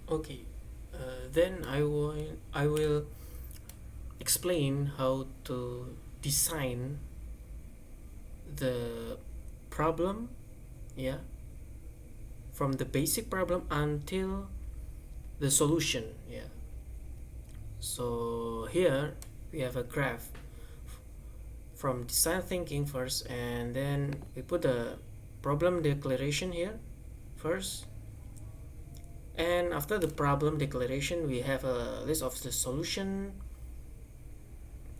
Okay, then I will explain how to design the problem, yeah, from the basic problem until the solution, yeah. So here we have a graph from design thinking first, and then we put the problem declaration here first, and after the problem declaration we have a list of the solution,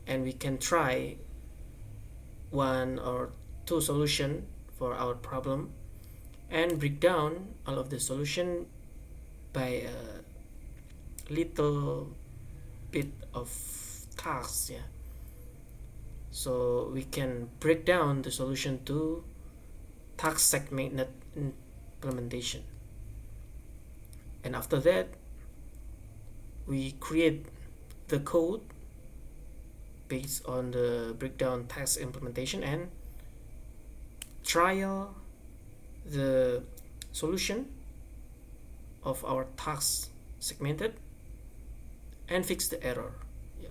and we can try one or two solution for our problem and break down all of the solution by a little bit of tasks, yeah. So we can break down the solution to task segmented implementation, and after that we create the code based on the breakdown task implementation and trial the solution of our task segmented and fix the error, yeah.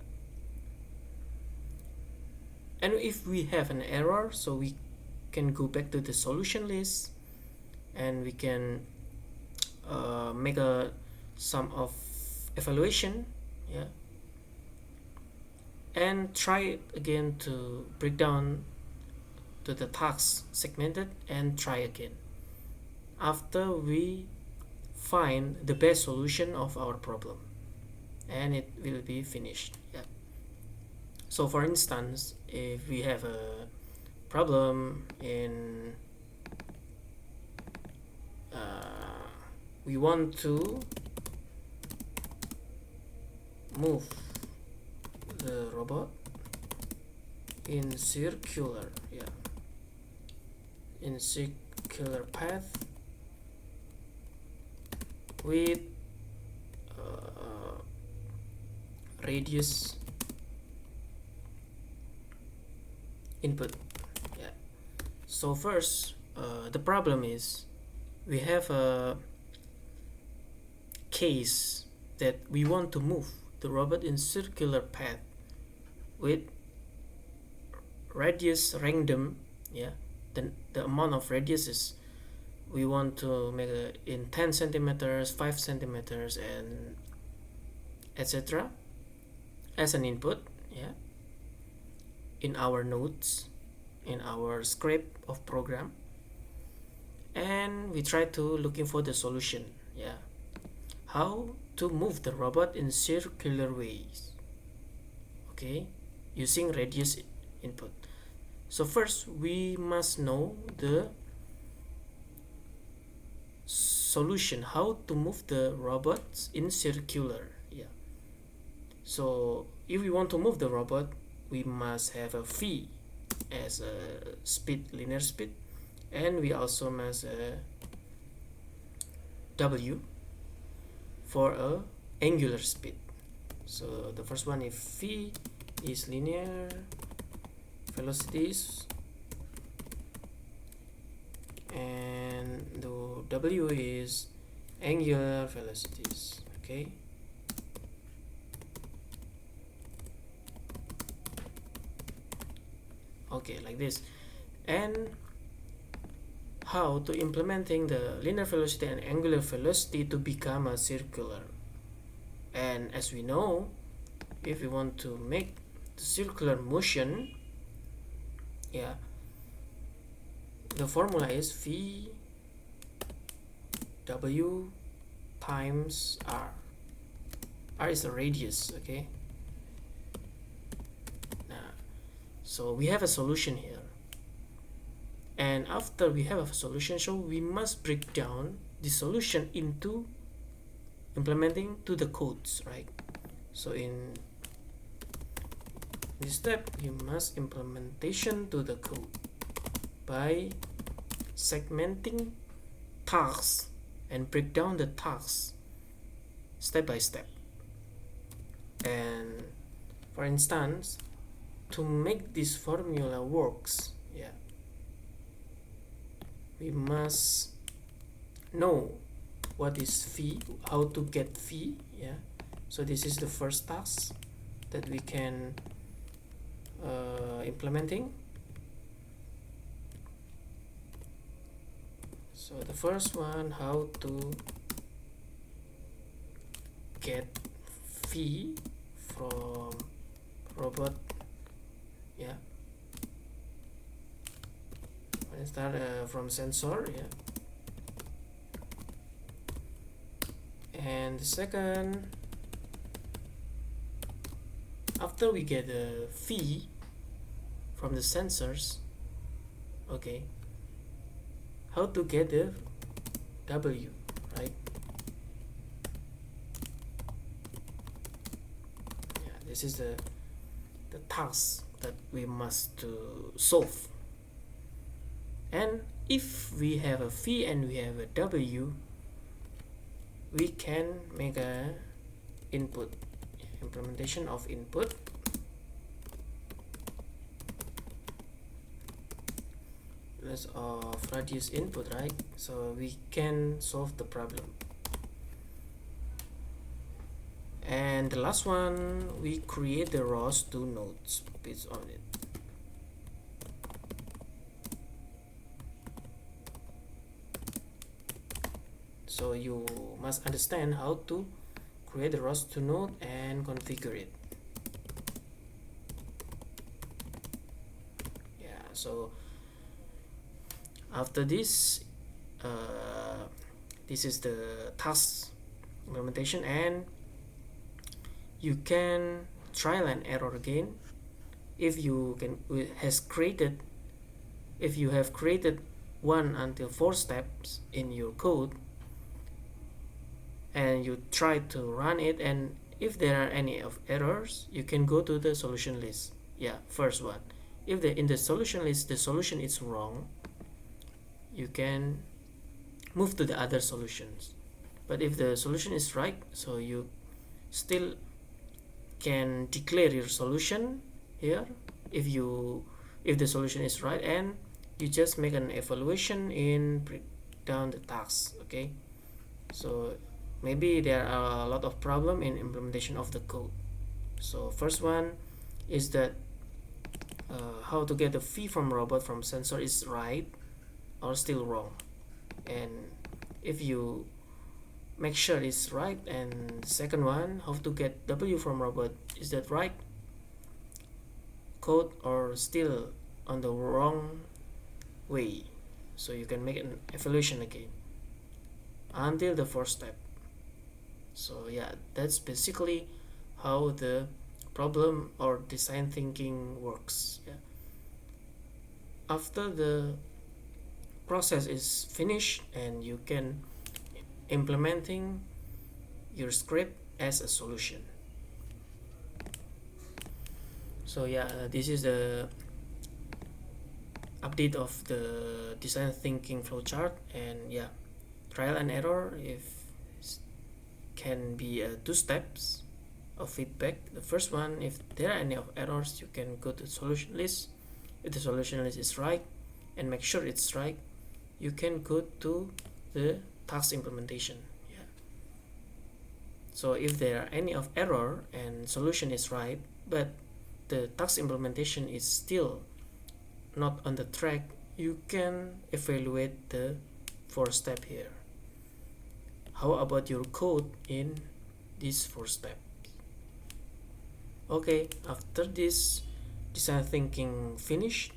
And if we have an error, so we can go back to the solution list and we can make a sum of evaluation, yeah, and try it again to break down to the tasks segmented and try again after we find the best solution of our problem, and it will be finished, yeah. So for instance, if we have a problem in we want to move the robot in circular, yeah, in circular path with radius input, yeah. So first, the problem is we have a case that we want to move the robot in circular path with radius random, yeah. The amount of radius is we want to make it in 10 centimeters, 5 centimeters, and etc. as an input, yeah, in our nodes, in our script of program, and we try to looking for the solution, yeah, how to move the robot in circular ways, okay, using radius input. So first we must know the solution, how to move the robots in circular, yeah. So if we want to move the robot, we must have a v as a speed, linear speed, and we also must w for a angular speed. So the first one, if v is linear velocities and the w is angular velocities, okay. Okay, like this. And how to implementing the linear velocity and angular velocity to become a circular. And as we know, if we want to make the circular motion, yeah, the formula is v w times r. R is the radius, okay. So we have a solution here, and after we have a solution, so we must break down the solution into implementing to the codes, right? So in this step we must implementation to the code by segmenting tasks and break down the tasks step by step. And for instance, to make this formula works, yeah, we must know what is fee, how to get fee. Yeah, so this is the first task that we can implementing. So the first one, how to get fee from robot. Yeah, let's start from sensor. Yeah, and the second, after we get a fee from the sensors, okay, how to get the W, right? Yeah, this is the task that we must solve. And if we have a fee and we have a W, we can make a input, implementation of input. Let's of radius input, right? So we can solve the problem. And the last one, we create the ROS2 nodes based on it. So you must understand how to create the ROS2 node and configure it. Yeah, so after this, this is the task implementation, and you can trial and error again. If you have created 1 until 4 steps in your code, and you try to run it, and if there are any of errors, you can go to the solution list. Yeah, first one, if in the solution list the solution is wrong, you can move to the other solutions. But if the solution is right, so you still can declare your solution here if the solution is right, and you just make an evaluation in break down the tasks. Okay, so maybe there are a lot of problem in implementation of the code. So first one is that how to get the fee from robot from sensor is right or still wrong, and if you make sure it's right. And the second one, how to get W from robot, is that right code or still on the wrong way, so you can make an evaluation again until the fourth step. So yeah, that's basically how the problem or design thinking works. Yeah, after the process is finished, and you can implementing your script as a solution. So yeah, this is the update of the design thinking flowchart. And yeah, trial and error, if can be 2 steps of feedback. The first one, if there are any of errors, you can go to the solution list. If the solution list is right and make sure it's right, you can go to the task implementation. Yeah, so if there are any of error and solution is right, but the task implementation is still not on the track, you can evaluate the 4 step here. How about your code in these 4 steps? Okay, after this design thinking finished,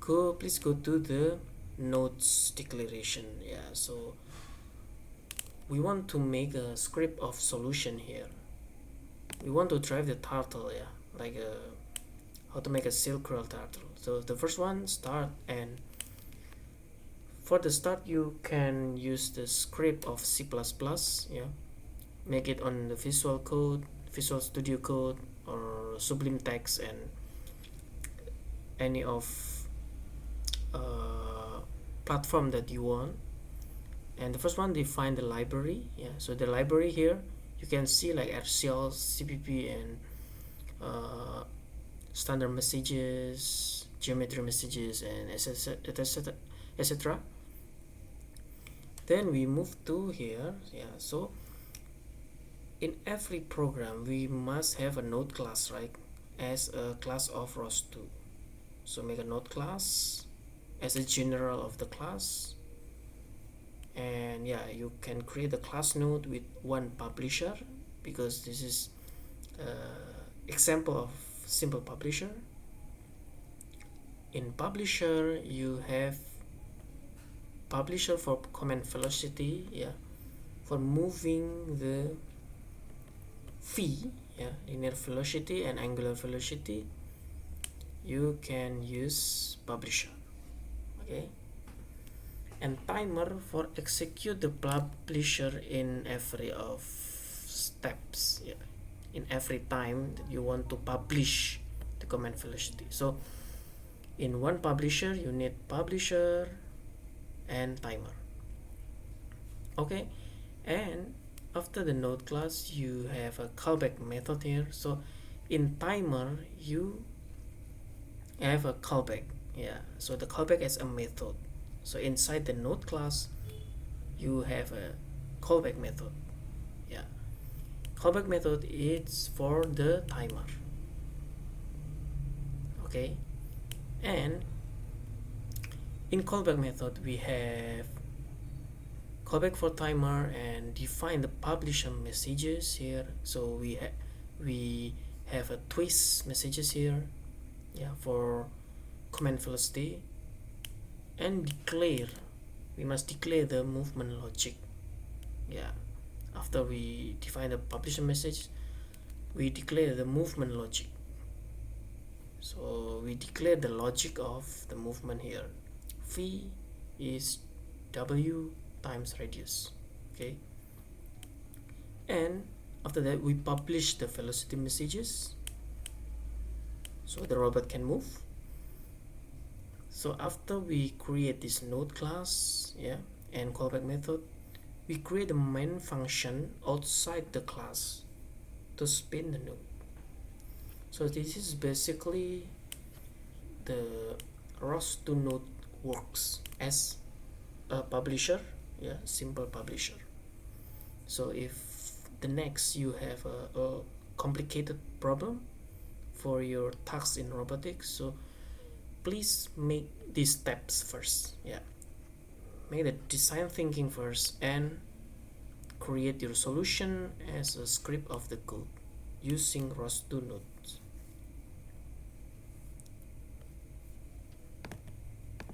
please go to the nodes declaration. Yeah, so we want to make a script of solution here. We want to drive the turtle, yeah, like how to make a silk roll turtle. So the first one, start, and for the start you can use the script of C++. Yeah, make it on the Visual Studio Code, or Sublime Text, and any of platform that you want. And the first one, define the library. Yeah, so the library here you can see like RCL, CPP, and standard messages, geometry messages, and etc. Then we move to here. Yeah, so in every program we must have a node class, right, as a class of ROS2. So make a node class as a general of the class, and yeah, you can create a class node with one publisher, because this is example of simple publisher. In publisher you have publisher for command velocity, yeah, for moving the phi, yeah, linear velocity and angular velocity, you can use publisher. Okay, and timer for execute the publisher in every of steps, yeah, in every time that you want to publish the command velocity. So in one publisher you need publisher and timer. Okay, and after the node class you have a callback method here. So in timer you have a callback, yeah, so the callback is a method. So inside the node class you have a callback method, yeah. Callback method is for the timer. Okay, and in callback method we have callback for timer and define the publisher messages here. So we have a twist messages here, yeah, for command velocity, and declare, we must declare the movement logic, yeah. After we define the publisher message we declare the movement logic. So we declare the logic of the movement here. Phi is w times radius. Okay, and after that we publish the velocity messages so the robot can move. So after we create this node class, yeah, and callback method, we create a main function outside the class to spin the node. So this is basically the ROS2 node works as a publisher, yeah, simple publisher. So if the next you have a complicated problem for your tasks in robotics, so please make these steps first, yeah, make the design thinking first and create your solution as a script of the code using ROS2 node.